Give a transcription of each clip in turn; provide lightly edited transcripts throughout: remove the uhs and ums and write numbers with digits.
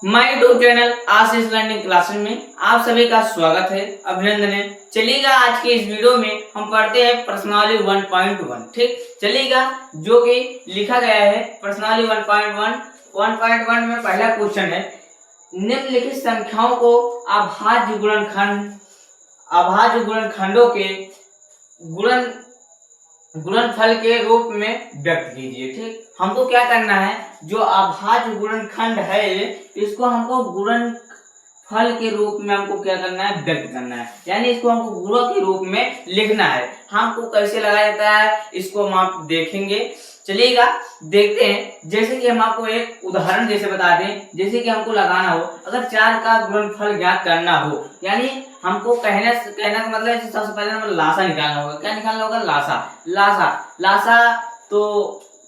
My YouTube channel Ashish learning classes में आप सभी का स्वागत है, अभिनंदन है। चलिएगा आज के इस वीडियो में हम पढ़ते हैं प्रश्नावली 1.1। ठीक, चलिएगा जो कि लिखा गया है प्रश्नावली 1.1 में पहला क्वेश्चन है, निम्नलिखित संख्याओं को अभाज्य गुणनखंडों के गुणनफल के रूप में व्यक्त कीजिए। ठीक, हमको क्या करना है, जो अभाज्य गुणनखंड है इसको हमको गुणनफल के रूप में हमको क्या करना है, व्यक्त करना है, यानी इसको हमको गुणों के रूप में लिखना है। हमको कैसे लगाया जाता है इसको हम आप देखेंगे। चलिएगा देखते हैं। जैसे कि हम आपको एक उदाहरण जैसे बता दें, जैसे कि हमको लगाना हो, अगर 4 का गुणनफल ज्ञात करना हो, यानी हमको कहने का मतलब सबसे पहले हमें लासा निकालना होगा। क्या निकालना होगा? लासा। तो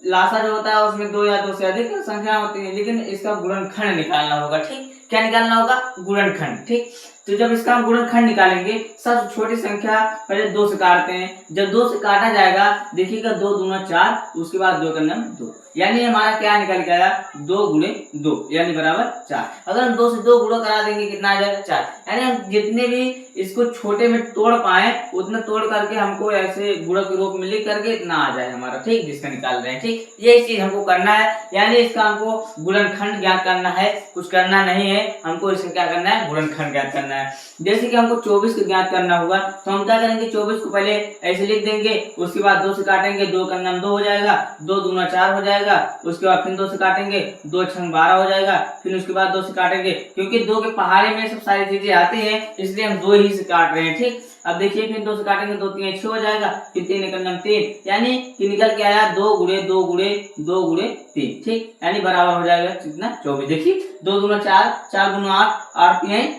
लासा जो होता है उसमें 2 या 2 से अधिक संख्या होती है, लेकिन इसका गुणनखंड निकालना होगा। ठीक, क्या निकालना होगा? गुणनखंड। ठीक, तो जब इसका हम गुणनखंड निकालेंगे, सबसे छोटी संख्या पहले 2 से काटते हैं। जब 2 से काटा जाएगा, देखिएगा 2 दूना 4, उसके बाद 2 का नाम 2, यानी हमारा क्या निकल के आया? 2 गुणे 2 यानी बराबर 4। अगर हम 2 से 2 गुणा करा देंगे, कितना आ जाएगा? 4। यानी हम जितने भी इसको छोटे में तोड़ पाए उतना तोड़ करके हमको ऐसे गुणा के रूप में लिख करके इतना आ जाए हमारा। ठीक, जिसका निकाल रहे हैं। ठीक, ये चीज हमको करना है, यानी इसका हमको गुणनखंड ज्ञात करना है, कुछ करना नहीं है, हमको इसका क्या करना है? गुणनखंड ज्ञात करना है। जैसे कि हमको 24 को ज्ञात करना होगा, तो हम क्या करेंगे? 24 को पहले ऐसे लिख देंगे, उसके बाद 2 से काटेंगे, 2 का नाम 2 हो जाएगा, 2 दूना 4 हो जाएगा, उसके बाद फिर 2 से काटेंगे, 2 छंग 12 हो जाएगा, फिर उसके बाद 2 से काटेंगे। क्योंकि 2 के पहाड़े में सब सारी चीजें आती हैं, इसलिए हम 2 ही से काट रहे हैं। ठीक, अब देखिए फिर 2 से काटेंगे, 2 3 6 हो जाएगा, फिर 3 का नाम 3, यानी कि निकल के आया 2 गुणे 2 गुणे 2 गुणे 3। ठीक, यानी बराबर हो जाएगा कितना? 24। देखिए 2 दूना 4, 4 दूना 8, 8 3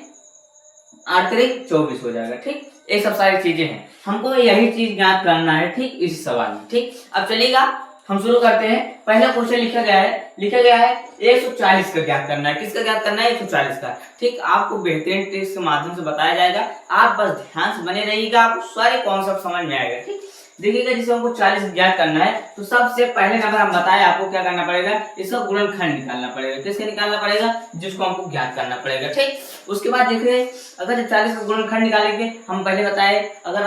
8 3 24 हो जाएगा। ठीक, ये सब सारी चीजें हैं, हमको यही चीज ज्ञात करना है। ठीक, इसी सवाल में। ठीक, अब चलिएगा हम शुरू करते हैं। पहला क्वेश्चन लिखा गया है 140 का ज्ञात करना है। किसका ज्ञात करना है? 140 का। ठीक, आपको बेहतरीन ट्रिक्स के माध्यम से बताया जाएगा, आप बस ध्यान से बने रहिएगा, आपको सारे कॉन्सेप्ट समझ में आएगा। ठीक, देखिएगा जिसे हमको 40 ज्ञात करना है, तो सबसे पहले नंबर हम बताए आपको क्या करना पड़ेगा, इसका गुणनखंड निकालना पड़ेगा। किसका निकालना पड़ेगा? जिसको हमको ज्ञात करना पड़ेगा। ठीक, उसके बाद देखिए अगर 40 का गुणनखंड निकालेंगे, हम पहले बताए, अगर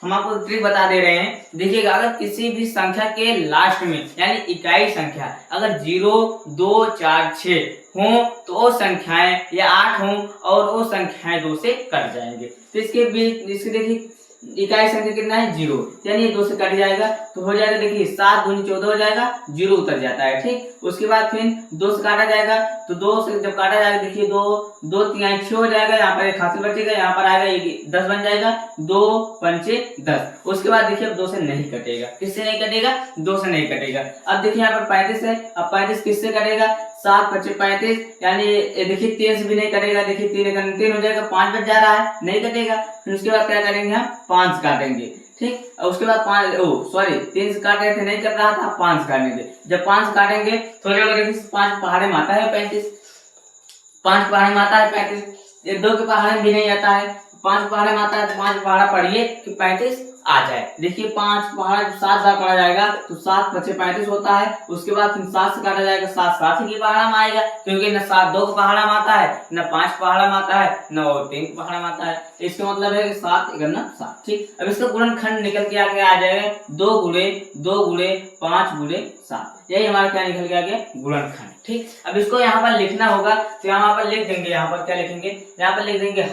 हम आपको ट्रिक बता दे रहे हैं। देखिएगा अगर किसी भी संख्या के लास्ट में, यानी इकाई संख्या अगर 0 2 4 6 हो, तो वो संख्याएं या 8 हो और वो संख्याएं 2 से कट जाएंगे। तो इसके बीच इसके देखिए इकाई संख्या कितना है? 0, यानी 2 से कट जाएगा, तो हो जाएगा देखिए 7 दूनी 14 हो जाएगा, 0 उतर जाता है। ठीक, उसके बाद फिर 2 से काटा जाएगा, तो 2 से जब काटा जाएगा, देखिए 2 3 6 हो जाएगा, यहाँ पर एक हासिल बचेगा, यहाँ पर आएगा 10 बन जाएगा, 2 पंचे 10। उसके बाद देखिए अब 2 से नहीं कटेगा। किससे नहीं कटेगा? 2 से नहीं कटेगा। अब देखिए यहाँ पर 35 है, अब 35 किससे कटेगा? 7 5 35, यानी देखिए 3 से भी नहीं कटेगा, देखिए 3 का 3 हो जाएगा, 5 बच जा रहा है, नहीं कटेगा। फिर उसके बाद क्या करेंगे? हम 5 काटेंगे। ठीक, उसके बाद 3 से काट रहे थे, नहीं कट रहा था, 5 काटेंगे। जब 5 काटेंगे तो देखिए 5 पहाड़े में आता है 35, 5 पहाड़े में आता है 35, ये 2 के पहाड़े में भी नहीं आता है, 5 पहाड़े में आता है, तो 5 पहाड़ा पढ़िए कि 35 आ जाए। देखिए 5 पहाड़ा 7 बार पढ़ा जाएगा, तो 7 5 35 होता है। उसके बाद फिर 7 से काटा जाएगा, 7 7 ही पहाड़ा में आएगा, क्योंकि न 7 2 के पहाड़ा में आता है, न 5 पहाड़ा में आता है, न 3 के पहाड़ा में आता है। इसका मतलब है कि 7 1 7। ठीक, अब इसका गुणनखंड निकल के आगे आ जाएगा 2 गुणे 2 गुणे 5 गुणे 7, यही हमारा क्या निकल के आ गया? गुणनखंड। ठीक, अब इसको यहाँ पर लिखना होगा, तो यहाँ पर लिख देंगे, यहाँ पर क्या लिखेंगे? यहाँ पर लिख देंगे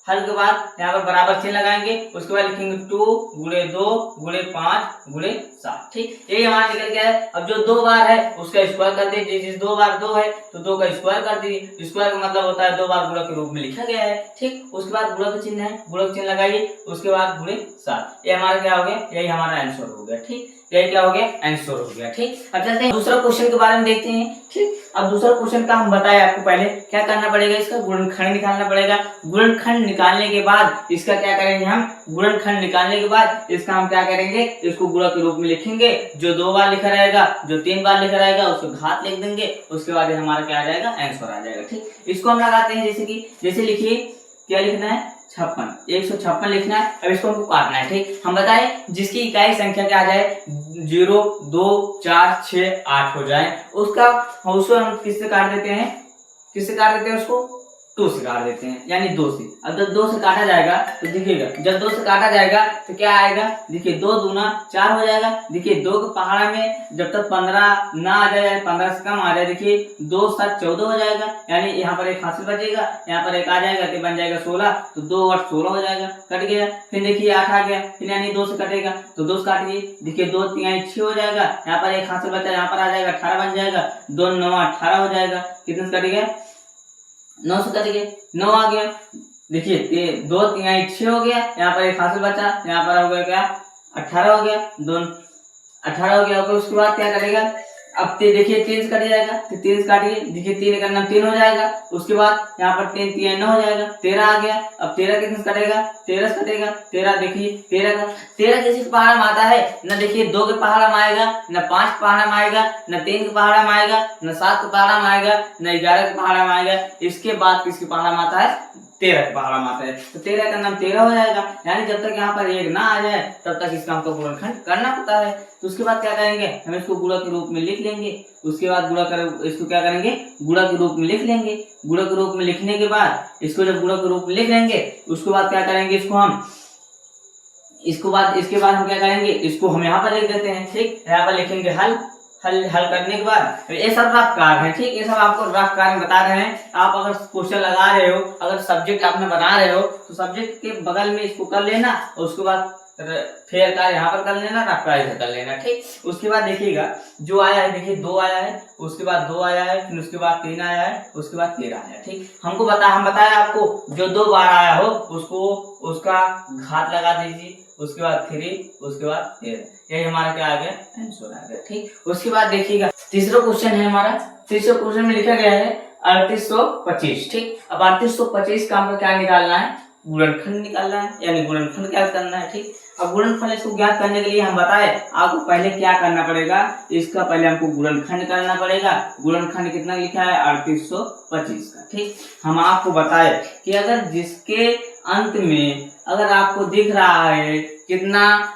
हल के बाद यहाँ पर बराबर चिन्ह लगाएंगे, उसके बाद लिखेंगे 2 गुणे 2 गुणे 5 गुणे 7। ठीक, यही हमारा निकल गया है। अब जो 2 बार है उसका स्क्वायर कर दीजिए, जिस 2 बार 2 है तो 2 का स्क्वायर कर दीजिए। स्क्वायर का मतलब होता है 2 बार गुणा के रूप में लिखा गया है। ठीक, उसके बाद गुणा का चिन्ह है, गुणा का चिन्ह लगाइए, उसके बाद गुणे 7। ये हमारा क्या हो गया? यही हमारा आंसर हो गया। ठीक, यही क्या हो गया? आंसर हो गया। ठीक, अब चलते हैं दूसरा क्वेश्चन के बारे में देखते हैं। ठीक, अब दूसरा क्वेश्चन का हम बताए आपको, पहले क्या करना पड़ेगा? इसका गुणनखंड निकालना पड़ेगा। गुणनखंड निकालने के बाद इसका क्या करेंगे? हम गुणनखंड निकालने के बाद इसका हम क्या करेंगे? इसको गुणा के रूप में लिखेंगे। जो 2 बार लिखा रहेगा, जो 3 बार लिखा रहेगा, उसको घात लिख देंगे, उसके बाद हमारा क्या आ जाएगा? आंसर आ जाएगा। ठीक, इसको हम लगाते हैं, जैसे लिखिए, क्या लिखना है? 156 लिखना है। अब इसको हमको काटना है। ठीक, हम बताए जिसकी इकाई संख्या क्या आ जाए? 0 2 4 6 8 हो जाए, उसको हम किससे काट देते हैं? किससे काट देते हैं उसको, 2 से काट देते हैं, यानी 2 से। अब जब 2 से काटा जाएगा तो देखिएगा, जब 2 से काटा जाएगा तो क्या आएगा, देखिए 2 दूना 4 हो जाएगा। देखिए 2 के पहाड़ा में जब तक 15 ना आ जाए, 15 से कम आ जाए, देखिए 2 7 14 हो जाएगा, यानी यहाँ पर एक हासिल बचेगा, यहाँ पर एक आ जाएगा तो बन जाएगा 16, तो 2 8 16 हो जाएगा, कट गया। फिर देखिए 8 आ गया, फिर यानी 2 से कटेगा तो 2 से काटिए, देखिए 2 3 6 हो जाएगा, यहाँ पर एक हासिल बचा, यहाँ पर आ जाएगा 18 बन जाएगा, 2 9 18 हो जाएगा, कितने से कटेगा, 9 से कट गया, 9 आ गया। देखिए 2 3 6 हो गया, यहाँ पर एक हासिल बचा, यहाँ पर हो गया क्या, 18 हो गया, 2 18 हो गया। उसके बाद क्या करेगा, अब देखिए 3 से कट जाएगा, तो 3 से काटिए, देखिए 3 का नाम 3 हो जाएगा। उसके बाद यहाँ पर 3 3 9 हो जाएगा, 13 आ गया। अब 13 कितने से कटेगा, 13 से कटेगा, 13 देखिए 13 किसी के पहाड़ा में आता है, न देखिए 2 के पहाड़ा में आएगा, न 5 के पहाड़ा में आएगा, न 3 के पहाड़ा में आएगा, न 7 के पहाड़ा में आएगा, न 11 के पहाड़ा में आएगा। इसके बाद किसके पहाड़ा में आता है, 13 के पहाड़ा में आता है, तो 13 का नाम 13 हो जाएगा। यानी जब तक यहाँ पर 1 ना आ जाए तब तक इसका हमको गुणनखंड करना पड़ता है। तो उसके बाद क्या करेंगे, हम इसको गुणा के रूप में लिख लेंगे। उसके बाद गुणा कर इसको क्या करेंगे, गुणा के रूप में लिख लेंगे। गुणा के रूप में लिखने के बाद इसको जब गुणा के रूप में लिख लेंगे, उसके बाद क्या करेंगे, इसके बाद हम क्या करेंगे, इसको हम यहाँ पर लिख देते हैं, ठीक। यहाँ पर लिखेंगे हल करने के बाद ये सब रफ कार्य है, ठीक। ये सब आपको रफ कार्य बता रहे हैं। आप अगर क्वेश्चन लगा रहे हो, अगर सब्जेक्ट आपने बना रहे हो, तो सब्जेक्ट के बगल में इसको कर लेना, और उसके बाद फेयर कार्य यहाँ पर कर लेना, रफ कार्य कर लेना, ठीक। उसके बाद देखिएगा जो आया है, देखिए 2 आया है, उसके बाद 2 आया है, फिर उसके बाद 3 आया है, उसके बाद 13 आया है, ठीक। हम बताया आपको जो 2 बार आया हो उसको उसका घात लगा दीजिए, उसके बाद 3, उसके बाद 13, यही हमारा क्या आ गया, आंसर आ गया, ठीक। उसके बाद देखिएगा तीसरा क्वेश्चन है हमारा। तीसरे क्वेश्चन में लिखा गया है 3825, ठीक। अब 3825 का हमको क्या निकालना है, गुणनखंड निकालना है, यानी गुणनखंड क्या करना है, ठीक। अब गुणनफल इसको ज्ञात करने के लिए हम बताए आपको पहले क्या करना पड़ेगा, इसका पहले हमको गुणनखंड करना पड़ेगा। गुणनखंड कितना लिखा है, 3825 का, ठीक। हम आपको बताए कि अगर जिसके अंत में अगर आपको दिख रहा है कितना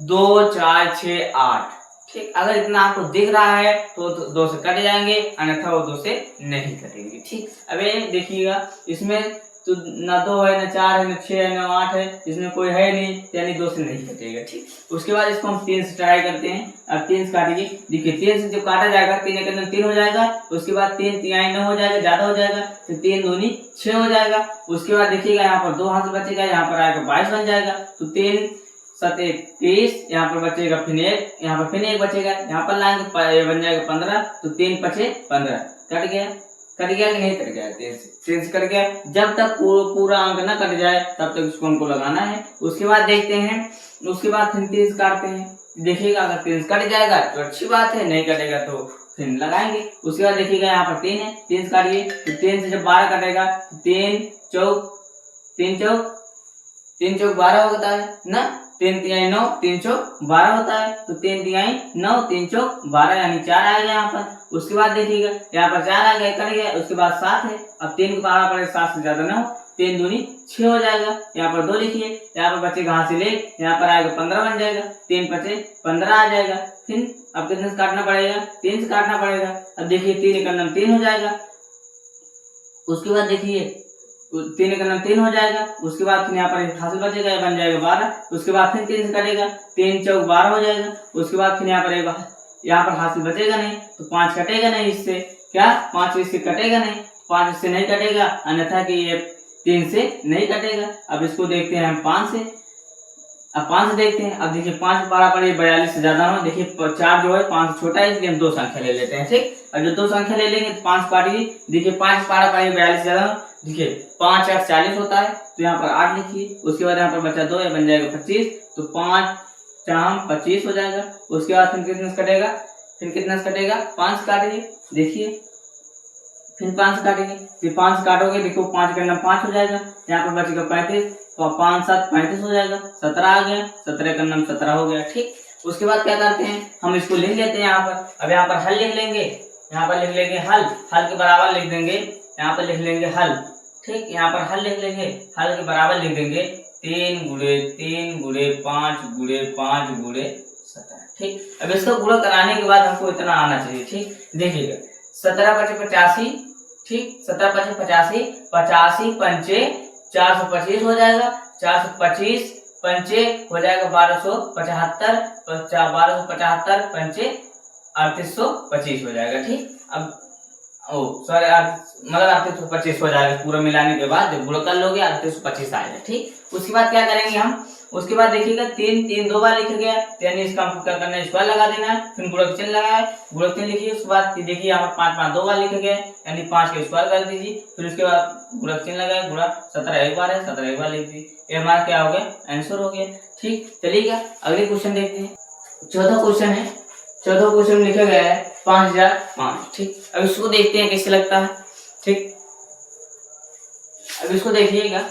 2 4 6 8, ठीक। अगर इतना आपको दिख रहा है तो 2 से कट जाएंगे, अन्यथा वो 2 से नहीं कटेंगे, ठीक। अब ये देखिएगा इसमें तो न 2 है, न 4 है, न 6 है, न 8 है, इसमें कोई है नहीं, यानी 2 से नहीं कटेगा, ठीक। उसके बाद इसको हम 3 से ट्राई करते हैं। अब 3 से काटिए, देखिए 3 से जब काटा जाएगा 3 के अंदर 3 हो जाएगा, उसके बाद 3 3 9 हो जाएगा, ज्यादा हो जाएगा, तो 3 दूनी 6 हो जाएगा। उसके बाद देखिएगा यहाँ पर 2 हाथ बचेगा, यहाँ पर आएगा 22 बन जाएगा, तो 3 7 21, यहाँ पर बचेगा फिर 1, यहाँ पर फिर 1 बचेगा, यहाँ पर लाएंगे बन जाएगा 15, तो 3 5 15, कट गया कि नहीं कट गया, 3 से कट गया। जब तक पूरा अंक ना कट जाए तब तक इसको हमको लगाना है। उसके बाद देखते हैं, उसके बाद फिर 3 से काटते हैं, देखिएगा अगर 3 से कट जाएगा तो अच्छी बात है, नहीं कटेगा तो फिर लगाएंगे। उसके बाद देखिएगा यहाँ पर 3 है, 3 से काटिए, तो 3 से जब 12 कटेगा, 3 चौक 12 होता है ना, 3 3 9, 3 चौक 12 होता है, तो 3 3 9, 3 चौक 12, यानी 4 आएगा यहाँ पर। उसके बाद देखिएगा यहाँ पर 4 आ गया, कट गया। उसके बाद 7 है, अब 3 को पहाड़ा पड़े, 7 से ज्यादा ना हो, 3 दूनी 6 हो जाएगा, यहाँ पर 2 लिखिए, यहाँ पर बचेगा हासिल 1, यहाँ पर आएगा 15 बन जाएगा, 3 5 15 आ जाएगा। फिर अब कितने से काटना पड़ेगा, 3 से काटना पड़ेगा। अब देखिए 3 का नाम 3 हो जाएगा, उसके बाद देखिए 3 का नाम 3 हो जाएगा। उसके बाद फिर यहाँ पर हासिल बचेगा, बन जाएगा 12। उसके बाद फिर 3 से कटेगा, 3 चौक 12 हो जाएगा। उसके बाद फिर यहाँ पर हासिल बचेगा नहीं, तो 5 कटेगा नहीं इससे, क्या 5 इससे कटेगा नहीं, 5 इससे नहीं कटेगा, अन्यथा कि ये 3 से नहीं कटेगा। अब इसको देखते हैं हम 5 से, अब 5 से देखते हैं। अब देखिए 5 पारा पड़े 42 से ज्यादा हो, देखिए 4 जो है 5 छोटा है, इसलिए हम 2 संख्या ले लेते हैं, ठीक। और जो 2 संख्या ले लेंगे तो 5 काटिए, देखिए 5 पारा पड़े 42 से ज्यादा, देखिए 5 8 40 होता है, तो यहाँ पर 8 लिखिए। उसके बाद यहाँ पर बचा 2 बन जाएगा 25, तो 5 4 25 हो जाएगा। उसके बाद फिर कितने से कटेगा, 5 काटिए, देखिए फिर 5 काटेंगे, फिर 5 काटोगे, देखो 5 का नाम 5 हो जाएगा, यहाँ पर बचेगा 35, तो 5 7 35 हो जाएगा, 17 आ गया, 17 का नाम 17 हो गया, ठीक। उसके बाद क्या करते हैं, हम इसको लिख लेते हैं यहाँ पर। अब यहाँ पर हल लिख लेंगे, यहाँ पर लिख लेंगे हल के बराबर लिख देंगे, यहाँ पर लिख लेंगे हल, ठीक। यहाँ पर हल लिख लेंगे, हल के बराबर लिख देंगे 3 गुणे 3 गुणे 5 गुणे 5 गुणे 17, ठीक। अब इसका गुणा कराने के बाद हमको इतना आना चाहिए, ठीक। देखिएगा 17 × 85, ठीक, 17 पचे 85, 85 पंचे 425 हो जाएगा, 425 पंचे हो जाएगा 1275, 1275 पंचे 3825 हो जाएगा। ठीक, अब सॉरी मतलब 3825 हो जाएगा पूरा मिलाने के बाद, जब गुणा कर लोगे 3825 आएगा। ठीक, उसके बाद क्या करेंगे हम, उसके बाद देखिएगा 3 3 दो बार लिखा गया, यानी इसका हमको क्या करना है, स्क्वायर लगा देना है, फिर गुणक चिन्ह लगाए, गुणक चिन्ह लिखिए। उसके बाद देखिए यहाँ पर 5 5 दो बार लिखा गया, यानी 5 का स्क्वायर कर दीजिए, फिर उसके बाद गुणक चिन्ह लगाए, गुणा 17 एक बार है, 17 एक बार लिख दीजिए। ये हमारा क्या हो गया, आंसर हो गया। ठीक, चलिए अगले क्वेश्चन देखते हैं। 14 क्वेश्चन है, 14 क्वेश्चन में लिखा गया है 5005। ठीक, अब इसको देखते हैं कैसे लगता है। ठीक, अब इसको देखिएगा,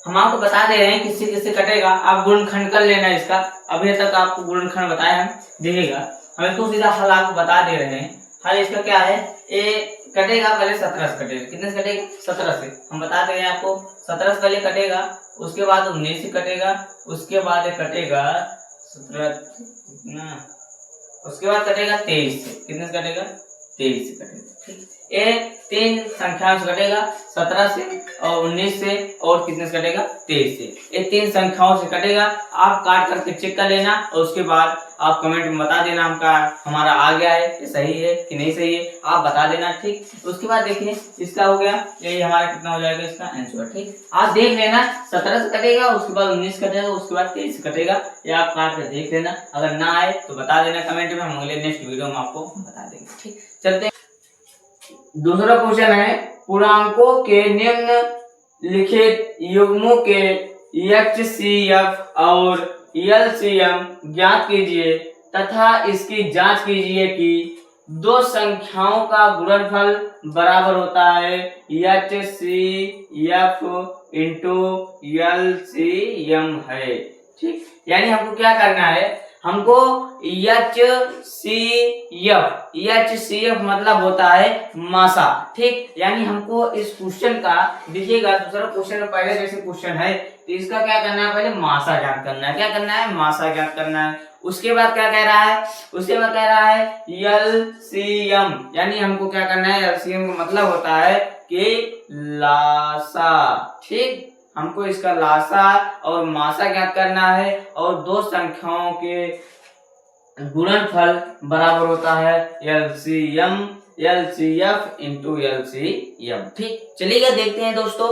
हम आपको बता दे रहे हैं किससे किससे कटेगा, आप गुणनखंड कर लेना इसका। अभी तक आपको गुणनखंड बताया हम, देखिएगा हम इसको सीधा हल आपको बता दे रहे हैं। हल इसका क्या है, ए कटेगा पहले 17 से कटेगा, कितने से कटेगा, 17 से। हम बता दे रहे हैं आपको 17 से पहले कटेगा, उसके बाद 19 से कटेगा, उसके बाद कटेगा 17 ना, उसके बाद कटेगा 23 से, कितने से कटेगा, 23 से कटेगा। ठीक, ये 3 संख्याओं से कटेगा, 17 से और 19 से और कितने से कटेगा, 23 से। ये 3 संख्याओं से कटेगा। आप काट करके चेक कर लेना और उसके बाद आप कमेंट में बता देना हमारा आ गया है, ये सही है कि नहीं सही है, आप बता देना। ठीक, उसके बाद देखिए इसका हो गया, यही हमारा कितना हो जाएगा इसका आंसर। ठीक, आप देख लेना 17 से कटेगा, उसके बाद 19 कटेगा, उसके बाद 23 से कटेगा, ये आप काट कर देख लेना। अगर ना आए तो बता देना कमेंट में, हम अगले नेक्स्ट वीडियो में आपको बता देंगे। ठीक, चलते दूसरा क्वेश्चन है, पूर्णांकों के निम्नलिखित युग्मों के एचसीएफ और एलसीएम ज्ञात कीजिए तथा इसकी जांच कीजिए कि दो संख्याओं का गुणनफल बराबर होता है एचसीएफ इंटू एलसीएम है। ठीक, यानी हमको क्या करना है, हमको एचसीएफ मतलब होता है मासा। ठीक, यानी हमको इस क्वेश्चन का देखिएगा, दूसरा क्वेश्चन में पहले जैसे क्वेश्चन है तो इसका क्या करना है, पहले मासा ज्ञात करना है। क्या करना है, मासा ज्ञात करना है। उसके बाद क्या कह रहा है, उसके बाद कह रहा है एलसीएम, यानी हमको क्या करना है, एलसीएम का मतलब होता है कि लासा। ठीक, हमको इसका लासा और मासा ज्ञात करना है और दो संख्याओं के गुणनफल बराबर होता है एलसीएम एलसीएफ इंटू एलसीएम। ठीक, चलिएगा देखते हैं दोस्तों।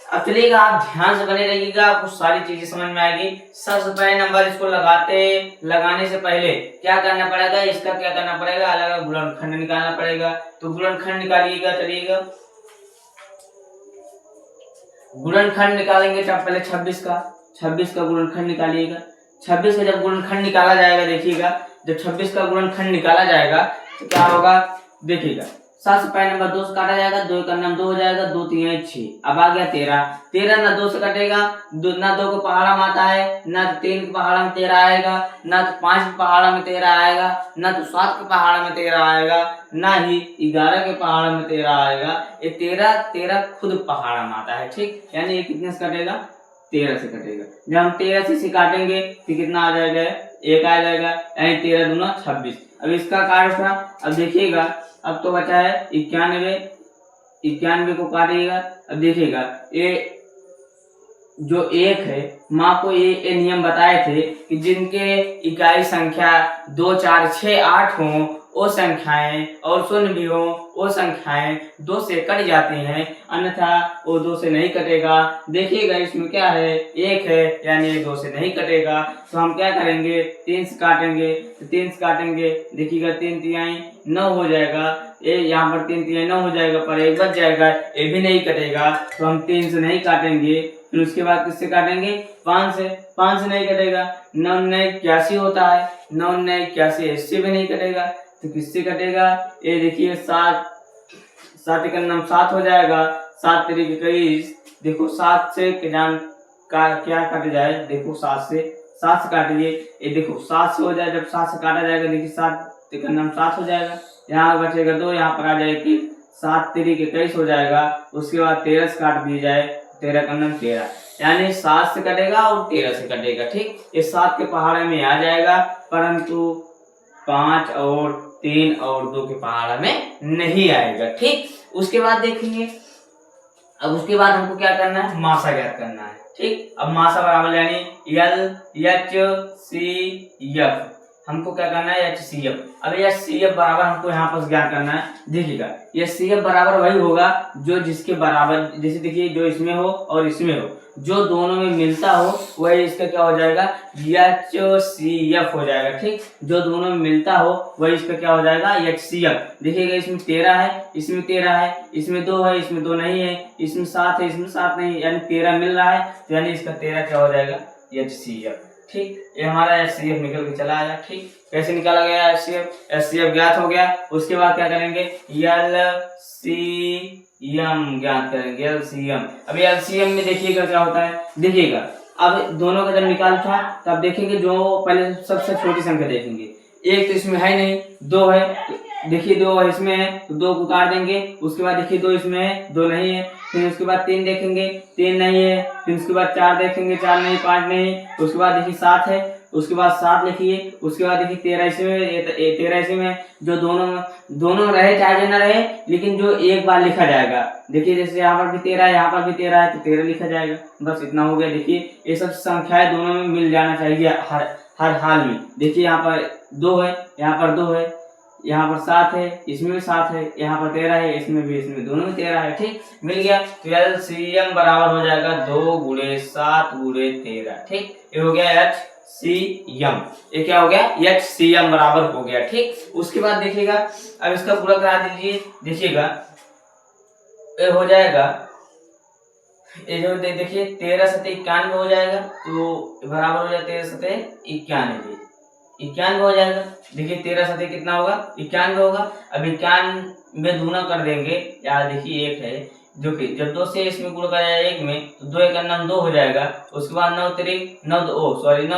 अब चलिएगा, आप ध्यान से बने रहिएगा, आपको सारी चीजें समझ में आएगी। सबसे पहले नंबर इसको लगाने से पहले क्या करना पड़ेगा, इसका क्या करना पड़ेगा, अलग अलग गुणनखंड निकालना पड़ेगा। तो गुणनखंड निकालिएगा, चलिएगा गुणनखंड निकालेंगे। जब पहले 26 का गुणनखंड निकालिएगा। 26 का जब गुणनखंड निकाला जाएगा, देखिएगा जब 26 का गुणनखंड निकाला जाएगा तो क्या होगा, देखिएगा सबसे पहले नंबर 2 से काटा जाएगा, 2 का नाम 2 हो जाएगा, 2 3 6। अब आ गया 13 ना 2 से कटेगा, ना 2 को पहाड़ा में आता है, ना 3 के पहाड़ा में 13 आएगा, ना 5 के पहाड़ा में 13 आएगा, ना 7 के पहाड़ा में 13 आएगा, ना ही 11 के पहाड़ा में 13 आएगा। ये 13 खुद पहाड़ा में आता है। ठीक, यानी ये कितने से कटेगा, 13 से कटेगा। जब हम 13 से काटेंगे तो कितना आ जाएगा, 1 आ जाएगा, यानी 13 दूना 26। अब इसका कार्य था, अब देखिएगा अब तो बचा है 91 को काटिएगा। अब देखिएगा ये जो 1 है, मैं आपको ये नियम बताए थे कि जिनके इकाई संख्या 2 4 6 8 हों वो संख्याएं और शून्य भी हो वो संख्याएं 2 से कट जाती हैं, अन्यथा वो 2 से नहीं कटेगा। देखिएगा इसमें क्या है, 1 है, यानी ये 2 से नहीं कटेगा। तो हम क्या करेंगे, 3 से काटेंगे। तो 3 से काटेंगे, देखिएगा 3 तिहाई 9 हो जाएगा। ये यहाँ पर 3 तिहाई 9 हो जाएगा, पर 1 बच जाएगा, ये भी नहीं कटेगा। तो हम 3 से नहीं काटेंगे। फिर उसके बाद किससे काटेंगे, 5 से नहीं कटेगा। 9 9 81 होता है, 9 9 81 इससे भी नहीं कटेगा। तो किससे कटेगा, ये देखिए 7 का नाम 7 हो जाएगा, 7 तरीके 21। देखो 7 से क्या कट जाए, देखो 7 से काटिए, ये देखो 7 से हो जाए। जब 7 से काटा जाएगा, देखिए 7 का नाम 7 हो जाएगा, यहाँ बचेगा 2, यहाँ पर आ जाएगा कि 7 तरीके 21 हो जाएगा। उसके बाद 13 से काट दिया जाए, 13 का नाम 13, यानी 7 से कटेगा और 13 से कटेगा। ठीक, ये 7 के पहाड़े में आ जाएगा, परंतु 5 और 3 और 2 के पहाड़ा में नहीं आएगा। ठीक, उसके बाद देखेंगे, अब उसके बाद हमको क्या करना है, मासा ज्ञात करना है। ठीक, अब मासा बराबर यानी LHCF, हमको क्या करना है HCF। अब HCF बराबर हमको यहाँ पर ज्ञात करना है। देखिएगा HCF बराबर वही होगा जो जिसके बराबर, जैसे देखिए जो इसमें हो और इसमें हो, जो दोनों में मिलता हो वही इसका क्या हो जाएगा, HCF हो जाएगा। ठीक, जो दोनों में मिलता हो वही इसका क्या हो जाएगा, HCF। देखिएगा इसमें 13 है, इसमें 13 है, इसमें 2 है, इसमें 2 नहीं है, इसमें 7 है, इसमें 7 नहीं, यानी 13 मिल रहा है, तो यानी इसका 13 क्या हो जाएगा, HCF। ठीक, ये हमारा HCF निकल के चला आया। ठीक, कैसे निकाला गया HCF ज्ञात हो गया। उसके बाद क्या करेंगे, LCM ज्ञात करेंगे, LCM। अब LCM में देखिएगा क्या होता है, देखिएगा अब दोनों का जब निकाल था तब देखेंगे, जो पहले सबसे छोटी संख्या देखेंगे, एक तो इसमें है नहीं, 2 है, देखिए 2 इसमें है तो 2 को काट देंगे। उसके बाद देखिए 2 इसमें है, 2 नहीं है, फिर उसके बाद 3 देखेंगे, 3 नहीं है, फिर उसके बाद 4 देखेंगे, 4 नहीं, 5 नहीं, उसके बाद देखिए 7 है, उसके बाद 7 लिखिए, उसके बाद देखिए 13 इसमें, 13 इसमें, जो दोनों रहे चाहे न रहे, लेकिन जो एक बार लिखा जाएगा। देखिए जैसे यहाँ पर भी 13 है, यहाँ पर भी 13 है, तो 13 लिखा जाएगा। बस इतना हो गया। देखिए ये सब संख्याएं दोनों में मिल जाना चाहिए हर हाल में। देखिए यहाँ पर 2 है, यहाँ पर 2 है, यहाँ पर 7 है, इसमें भी 7 है, यहाँ पर 13 है, इसमें भी, इसमें दोनों में 13 है। ठीक, मिल गया। तो LCM बराबर हो जाएगा 2 × 7 × 13। ठीक, ये हो गया HCM। ये क्या हो गया, HCM बराबर हो गया। ठीक, उसके बाद देखिएगा, अब इसका पूरा करा दीजिए। देखिएगा ये हो जाएगा, ये जो देखिए 13 × 7 = 91 हो जाएगा, तो बराबर हो जाएगा 13 × 7 = 91, 91 हो जाएगा। देखिए 13 × 7 कितना होगा, 91 होगा। अब 91 में दूना कर देंगे, यार देखिए 1 है, जो कि जब 2 से इसमें गुणा कर जाएगा 1 में, तो 2 × 9 2 हो जाएगा। उसके बाद 9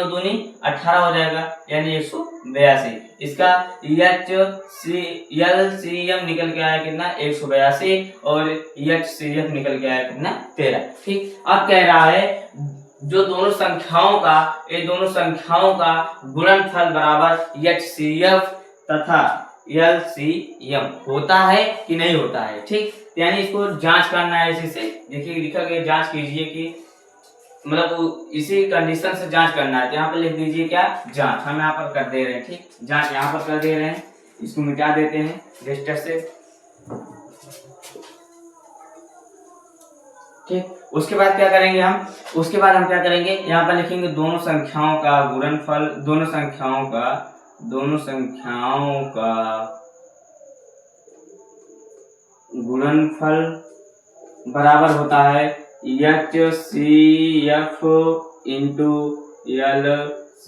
दूनी 18 हो जाएगा, यानी 182। इसका LCM निकल के आया कितना, 182, और HCF निकल के आया कितना, 13। ठीक, अब कह रहा है जो दोनों संख्याओं का, ये दोनों संख्याओं का गुणनफल बराबर HCF तथा LCM होता है कि नहीं होता है। ठीक, यानी इसको जांच करना है। इसी से देखिए लिखा गया, जांच कीजिए कि मतलब इसी कंडीशन से जांच करना है। यहाँ पर लिख दीजिए क्या, जांच। हम यहाँ पर कर दे रहे हैं। ठीक, जांच यहाँ पर कर दे रहे हैं, इसको मिटा देते हैं रजिस्टर से। ठीक, उसके बाद क्या करेंगे हम, उसके बाद हम क्या करेंगे, यहाँ पर लिखेंगे दोनों संख्याओं का गुणनफल, दोनों संख्याओं का गुणनफल बराबर होता है HCF ×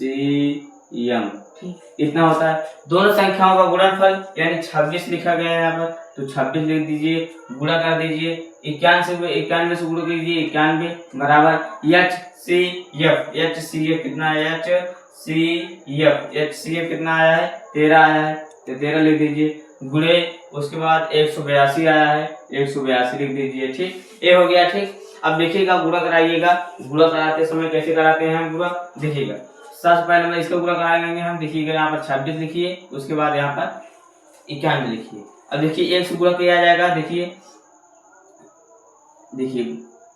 LCM। ठीक, इतना होता है दोनों संख्याओं का गुणनफल, यानी 26 लिखा गया है यहाँ पर, तो 26 लिख दीजिए, गुणा कर दीजिए 91 से गुणा कीजिए, 91 बराबर HCF कितना है, HCF कितना आया है, 13 आया है, तो 13 लिख दीजिए, गुणे उसके बाद 182 आया है, 182 लिख दीजिए। ठीक, ये हो गया। ठीक, अब देखिएगा गुणा कराइएगा, गुणा कराते समय कैसे कराते हैं हम गुणा, देखिएगा सबसे पहले मैं इसका गुणा कराएंगे हम। देखिएगा यहाँ पर 26 लिखिए, उसके बाद यहाँ पर 91 लिखिए। अब देखिए 1 से गुणा किया जाएगा, देखिए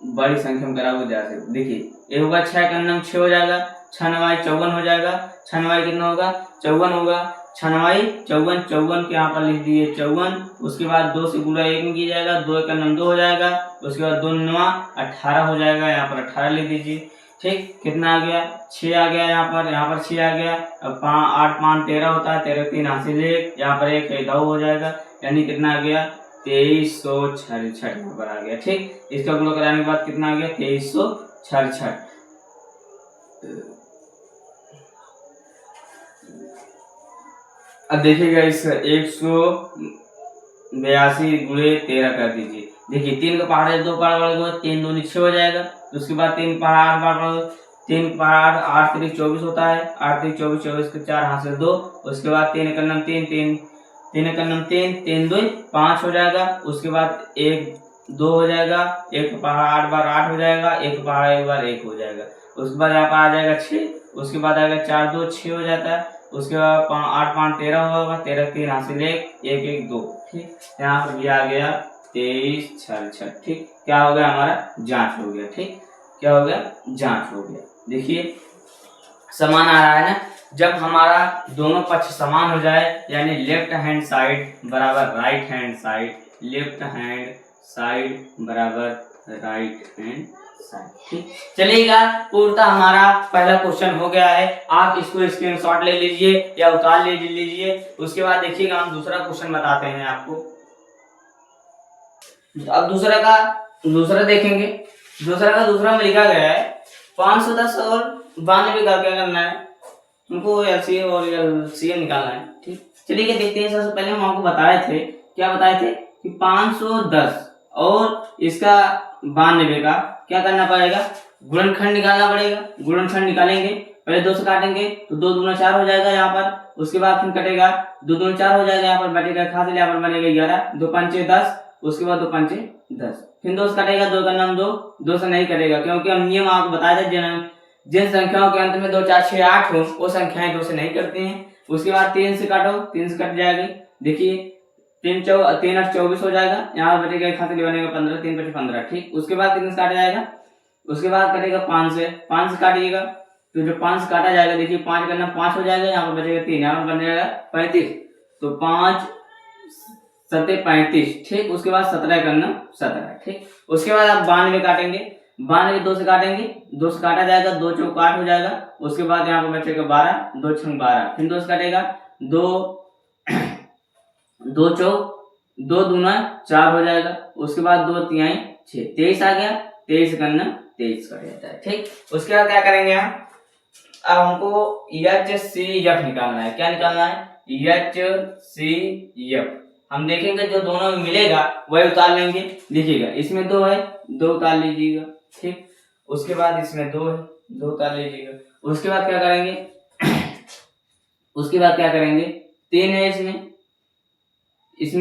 बड़ी संख्या में करा हुआ जाए। देखिए ये होगा 6 × 9 6 हो जाएगा, 6 × 9 54 हो जाएगा, 6 × 9 कितना होगा, 54 होगा, 6 × 9 54 के यहाँ पर लिख दिए 54। उसके बाद 2 से गुणा 1 में किया जाएगा, 2 × 9 2 हो जाएगा, उसके बाद 2 × 9 18 हो जाएगा, यहाँ पर 18 लिख दीजिए। ठीक, कितना आ गया, 6 आ गया, यहाँ पर 6 आ गया। अब 8 × 5 13 होता है, 13 3 हासिल 1, यहाँ पर 1 है 2 हो जाएगा, यानी कितना आ गया, 2366 यहाँ पर आ गया। ठीक, इसका गुणा कराने के बाद कितना आ गया, 2366। अब देखिएगा इस 182 × 13 कर दीजिए। देखिए 3 का पहाड़ है, 2 पहाड़ बढ़ 3 दूनी 6 हो जाएगा। उसके बाद 3 पहाड़ 3 पहाड़ 8 3 24 होता है, 8 3 24 24 के 4 हाथ से 2। उसके बाद 3 × 9 3 3 3 2 5 हो जाएगा। उसके बाद 1 2 हो जाएगा, 1 पहाड़ 8 बार 8 हो जाएगा, 1 पहाड़ 1 बार 1 हो जाएगा। उसके बाद यहाँ पर आ जाएगा 6, उसके बाद आएगा 4 2 6 हो जाता है। उसके बाद 8 5 13 होगा, 13 3 हासिल 1 1 1 2। ठीक, यहाँ पर भी आ गया 23 6 ठीक, क्या हो गया हमारा जांच हो गया। ठीक, क्या हो गया जांच हो गया। देखिए समान आ रहा है ना, जब हमारा दोनों पक्ष समान हो जाए यानी लेफ्ट हैंड साइड बराबर right hand side, left hand side बराबर राइट हैंड साइड। ठीक, चलिएगा पूर्णतः हमारा पहला क्वेश्चन हो गया है। आप इसको स्क्रीनशॉट ले लीजिए या उतार ले लीजिए। उसके बाद देखिएगा हम दूसरा क्वेश्चन बताते हैं आपको। अब दूसरा देखेंगे। दूसरा में लिखा गया है 510 और 92 का क्या करना है, उनको एलसीएम और एलसीएम निकालना है। ठीक, चलिए देखते हैं। सबसे पहले हम आपको बताए थे, क्या बताए थे कि 510 और इसका 92 का क्या करना पड़ेगा, गुणनखंड निकालना पड़ेगा। गुणनखंड निकालेंगे, पहले 2 से काटेंगे तो 2 दूना 4 हो जाएगा यहाँ पर। उसके बाद फिर कटेगा 2 दूना 4 हो जाएगा, यहाँ पर बचेगा खास यहाँ पर बनेगा 11, 2 पंचे 10, उसके बाद 2 पंचे 10, फिर 2 से कटेगा, 2 का नाम 2 से नहीं कटेगा क्योंकि हम नियम आपको बताया था जिन संख्याओं के अंत में 2 4 6 8 हो वो संख्याएं 2 से नहीं करती हैं। उसके बाद 3 से काटो, 3 से कट जाएगी। देखिए 3 8 24 हो जाएगा, यहाँ बचेगा एक खाते बनेगा 15, 3 5 15। ठीक, उसके बाद 3 से काटा जाएगा, उसके बाद कटेगा 5 से काटिएगा तो जो 5 से काटा जाएगा, देखिए 5 का नाम 5 हो जाएगा, यहाँ पर बचेगा 3, यहाँ पर बन जाएगा 35, तो 5 7 35। ठीक, उसके बाद 17 करना 17। ठीक, उसके बाद आप 92 काटेंगे, 92 2 से काटेंगे, 2 से काटा जाएगा, 2 चौक 8 हो जाएगा। उसके बाद यहाँ पर बचेगा 12, 2 छंग 12, फिर 2 से काटेगा, 2 चौक 2 दूना 4 हो जाएगा। उसके बाद 2 तिहाई 6, 23 आ गया, 23 करना 23 कट जाता है। ठीक, उसके बाद क्या करेंगे हम, अब हमको HCF निकालना है। क्या निकालना है, HCF। हम देखेंगे जो दोनों में मिलेगा वही उतार लेंगे। देखिएगा इसमें 2 है, 2 उतार लीजिएगा। ठीक, उसके बाद इसमें 2 है, 2 उतार लीजिएगा। उसके बाद क्या करेंगे 3 है, इसमें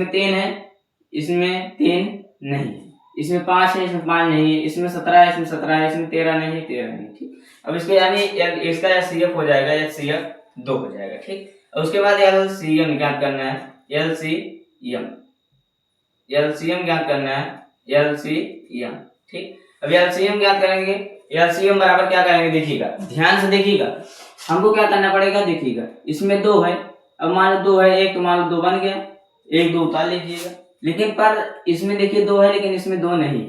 3 है, इसमें 3 नहीं है, इसमें 5 है, इसमें 5 नहीं है, इसमें 17 है, इसमें 17 है, इसमें 13 नहीं है, 13 नहीं। ठीक, अब इसके यानी इसका HCF हो जाएगा, HCF 2 हो जाएगा। ठीक, और उसके बाद LCM ज्ञात करना है, LCM ज्ञात करना है, LCM। ठीक, अब LCM ज्ञात करेंगे, LCM बराबर क्या करेंगे, देखिएगा ध्यान से देखिएगा, हमको क्या करना पड़ेगा। देखिएगा इसमें 2 है, अब मान लो 2 है, एक तो मान लो 2 बन गया, 1 2 उतार लीजिएगा। लेकिन पर इसमें देखिए 2 है, लेकिन इसमें 2 नहीं है।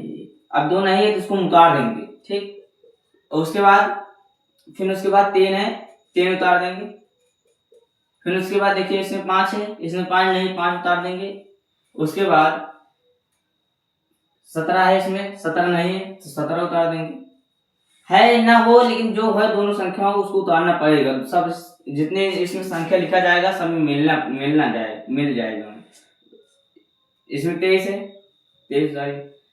अब 2 नहीं है तो इसको उतार देंगे। ठीक, और उसके बाद 3 है, 3 उतार देंगे। फिर उसके बाद देखिए इसमें 5 है, इसमें 5 नहीं, 5 उतार देंगे। उसके बाद 17 है, इसमें 17 नहीं है तो 17 उतार देंगे। है ना हो, लेकिन जो है दोनों संख्याओं उसको उतारना पड़ेगा। सब जितने इसमें संख्या लिखा जाएगा सब में मिल जाएगा। इसमें 23 है, 23 आई।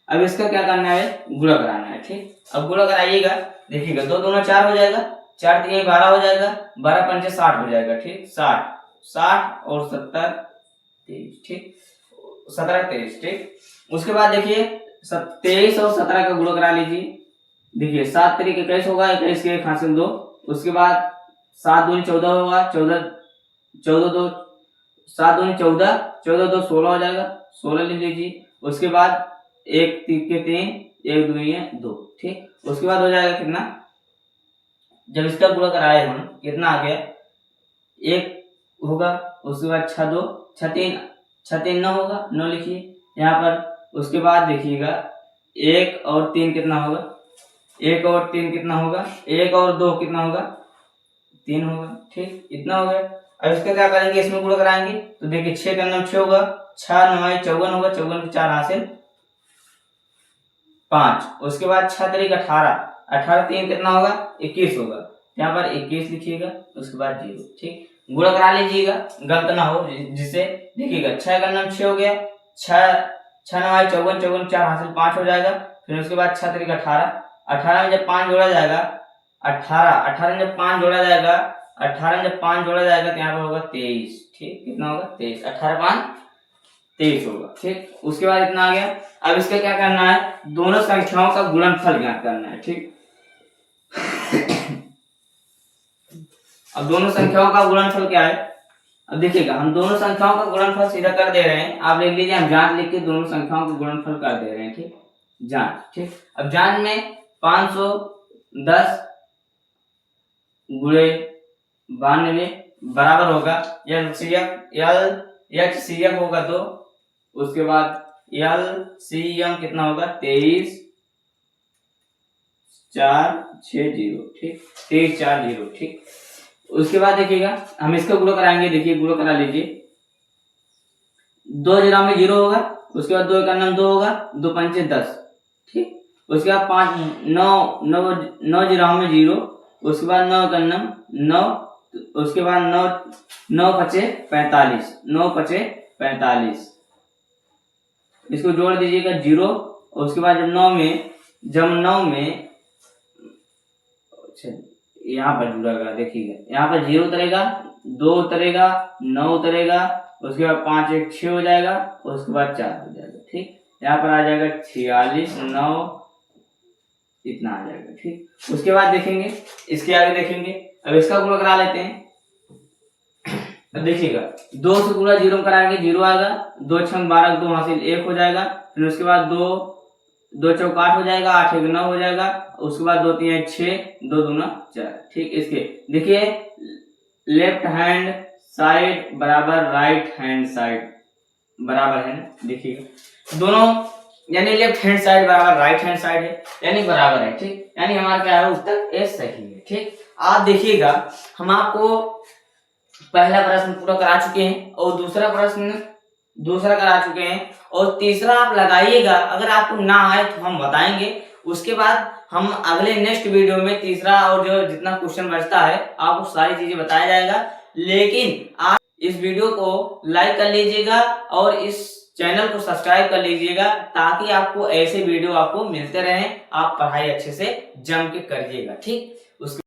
अब इसका क्या करना है, गुणा कराना है। ठीक, अब गुणा कराइएगा, देखिएगा 2 दूना 4 हो जाएगा, 4 3 12 हो जाएगा, 12 पंचे 60 हो जाएगा। ठीक, 60 और 70 23। ठीक, 17 23। ठीक, उसके बाद देखिए 23 और 17 का गुणा करा लीजिए। देखिए 7 3 21 होगा, 21 के हासिल 2। उसके बाद 7 दूनी 14 होगा, 14 2 7 दूनी 14, 14 2 16 हो जाएगा, 16 ले लीजिए। उसके बाद 1 3 के 3, 1 दूनी है 2। ठीक, उसके बाद हो जाएगा कितना, जब इसका गुणा कराए हम कितना आ गया, 1 होगा। उसके बाद 6 2 6 3 9 होगा, 9 लिखिए यहाँ पर। उसके बाद देखिएगा 1 और 3 कितना होगा, 1 और 3 कितना होगा, 1 और 2 कितना होगा, 3 होगा। ठीक, इतना हो गया। अब इसका क्या करेंगे, इसमें गुणा कराएंगे तो देखिए 6 का नाम 6 होगा, 6 9 54 होगा, 54 के 4 हासिल 5। उसके बाद 6 3 18, 18 3 कितना होगा, 21 होगा, यहाँ पर 21 लिखिएगा। उसके बाद 0। ठीक, गुणा करा लीजिएगा, गलत ना हो जिससे। देखिएगा 6 का नाम 6 हो गया, 6 9 54, 54 4 हासिल 5 हो जाएगा। फिर उसके बाद 6 3 18, 18 में जब 5 जोड़ा जाएगा, 18 में जब 5 जोड़ा जाएगा, 18 में जब 5 जोड़ा जाएगा तो यहाँ पर होगा 23। ठीक, कितना होगा 23, 18 5 23 होगा। ठीक, उसके बाद इतना आ गया। अब इसका क्या करना है, दोनों संख्याओं का गुणनफल ज्ञात करना है। ठीक, अब दोनों संख्याओं का गुणनफल क्या है, अब देखिएगा हम दोनों संख्याओं का गुणनफल सीधा कर दे रहे हैं, आप लिख लीजिए हम जांच लिख के दोनों संख्याओं का गुणनफल कर दे रहे हैं, ठीक, जांच, ठीक। अब जांच में 510 गुणे 92 बराबर होगा एचसीएफ होगा तो उसके बाद एलसीएम कितना होगा 23460, ठीक, 23460, ठीक। उसके बाद देखिएगा हम इसका गुणा कराएंगे, देखिए गुणा करा लीजिए, 2 जीरो में 0 होगा, उसके बाद 2 का नाम 2 होगा, 2 पंचे 10, ठीक। उसके बाद 5 9 जीरो में 0, उसके बाद 9 का नाम 9, उसके बाद 9 पचे 45, 9 पचे 45, इसको जोड़ दीजिएगा 0। उसके बाद जब 9 में यहाँ पर जुड़ेगा, देखिएगा यहाँ पर 0 उतरेगा, 2 उतरेगा, 9 उतरेगा, उसके बाद 5 1 6 हो जाएगा, उसके बाद 4 हो जाएगा, ठीक। यहाँ पर आ जाएगा 46 9 इतना आ जाएगा, ठीक। उसके बाद देखेंगे इसके आगे देखेंगे, अब इसका गुणा करा लेते हैं। अब देखिएगा 2 से गुणा 0 कराएंगे 0 आएगा, 2 6 12 2 हासिल 1 हो जाएगा, फिर उसके बाद 2 चौक 8 हो जाएगा, 8 1 9 हो जाएगा, उसके बाद 2 3 6 2 दूना 4, ठीक। इसके देखिए लेफ्ट हैंड साइड बराबर राइट हैंड साइड बराबर है ना, देखिएगा दोनों यानी लेफ्ट हैंड साइड बराबर राइट हैंड साइड है, यानी बराबर है, ठीक, यानी हमारा क्या है उत्तर ए सही है, ठीक। आप देखिएगा हम आपको पहला प्रश्न पूरा करा चुके हैं और दूसरा करा चुके हैं और तीसरा आप लगाइएगा, अगर आपको ना आए तो हम बताएंगे, उसके बाद हम अगले नेक्स्ट वीडियो में तीसरा और जो जितना क्वेश्चन बचता है आपको सारी चीजें बताया जाएगा। लेकिन आप इस वीडियो को लाइक कर लीजिएगा और इस चैनल को सब्सक्राइब कर लीजिएगा ताकि आपको ऐसे वीडियो आपको मिलते रहें, आप पढ़ाई अच्छे से जम के करिएगा, ठीक। उसके